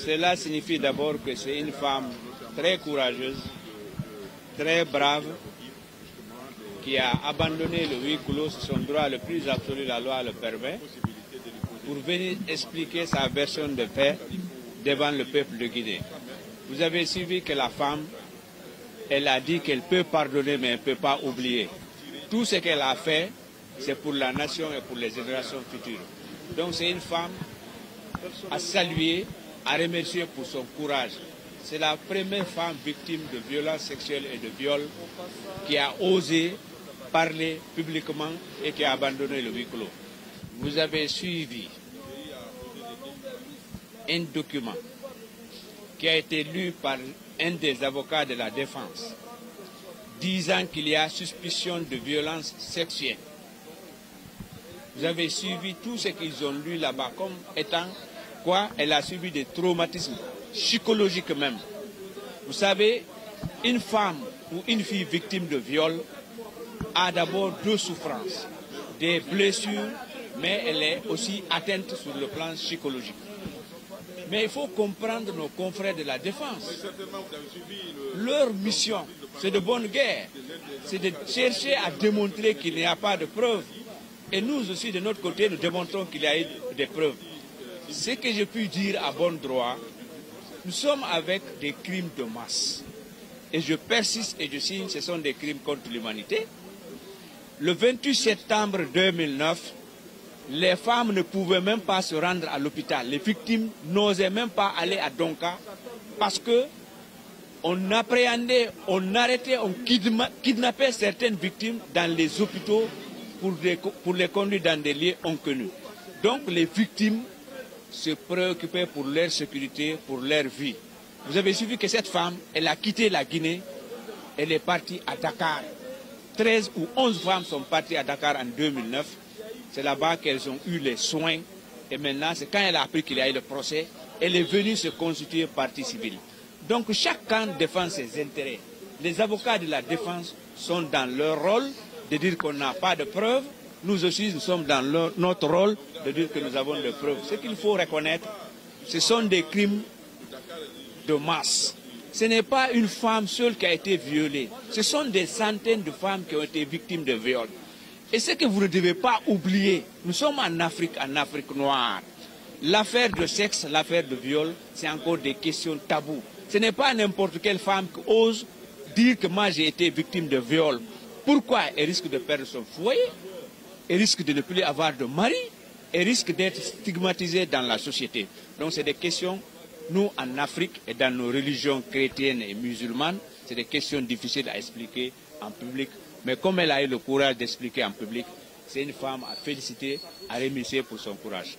Cela signifie d'abord que c'est une femme très courageuse, très brave, qui a abandonné le huis clos, c'est son droit le plus absolu, la loi le permet, pour venir expliquer sa version de paix devant le peuple de Guinée. Vous avez suivi que la femme, elle a dit qu'elle peut pardonner mais elle ne peut pas oublier. Tout ce qu'elle a fait, c'est pour la nation et pour les générations futures. Donc c'est une femme à saluer, à remercier pour son courage. C'est la première femme victime de violences sexuelles et de viols qui a osé parler publiquement et qui a abandonné le huis clos. Vous avez suivi un document qui a été lu par un des avocats de la défense, disant qu'il y a suspicion de violence sexuelle. Vous avez suivi tout ce qu'ils ont lu là-bas comme étant quoi? Elle a subi des traumatismes psychologiques même. Vous savez, une femme ou une fille victime de viol a d'abord deux souffrances, des blessures, mais elle est aussi atteinte sur le plan psychologique. Mais il faut comprendre nos confrères de la défense. Leur mission, c'est de bonne guerre. C'est de chercher à démontrer qu'il n'y a pas de preuves. Et nous aussi, de notre côté, nous démontrons qu'il y a eu des preuves. Ce que je puis dire à bon droit, nous sommes avec des crimes de masse. Et je persiste et je signe, ce sont des crimes contre l'humanité. Le 28 septembre 2009, les femmes ne pouvaient même pas se rendre à l'hôpital. Les victimes n'osaient même pas aller à Donka parce que on appréhendait, on arrêtait, on kidnappait certaines victimes dans les hôpitaux pour les conduire dans des lieux inconnus. Donc les victimes se préoccupaient pour leur sécurité, pour leur vie. Vous avez suivi que cette femme, elle a quitté la Guinée, elle est partie à Dakar. 13 ou 11 femmes sont parties à Dakar en 2009. C'est là-bas qu'elles ont eu les soins. Et maintenant, c'est quand elle a appris qu'il y a eu le procès, elle est venue se constituer partie civile. Donc chaque camp défend ses intérêts. Les avocats de la défense sont dans leur rôle de dire qu'on n'a pas de preuves. Nous aussi, nous sommes dans notre rôle de dire que nous avons des preuves. Ce qu'il faut reconnaître, ce sont des crimes de masse. Ce n'est pas une femme seule qui a été violée. Ce sont des centaines de femmes qui ont été victimes de viol. Et ce que vous ne devez pas oublier, nous sommes en Afrique noire. L'affaire de sexe, l'affaire de viol, c'est encore des questions taboues. Ce n'est pas n'importe quelle femme qui ose dire que moi j'ai été victime de viol. Pourquoi? Elle risque de perdre son foyer, elle risque de ne plus avoir de mari, elle risque d'être stigmatisée dans la société. Donc c'est des questions, nous en Afrique et dans nos religions chrétiennes et musulmanes, c'est des questions difficiles à expliquer en public. Mais comme elle a eu le courage d'expliquer en public, c'est une femme à féliciter, à remercier pour son courage.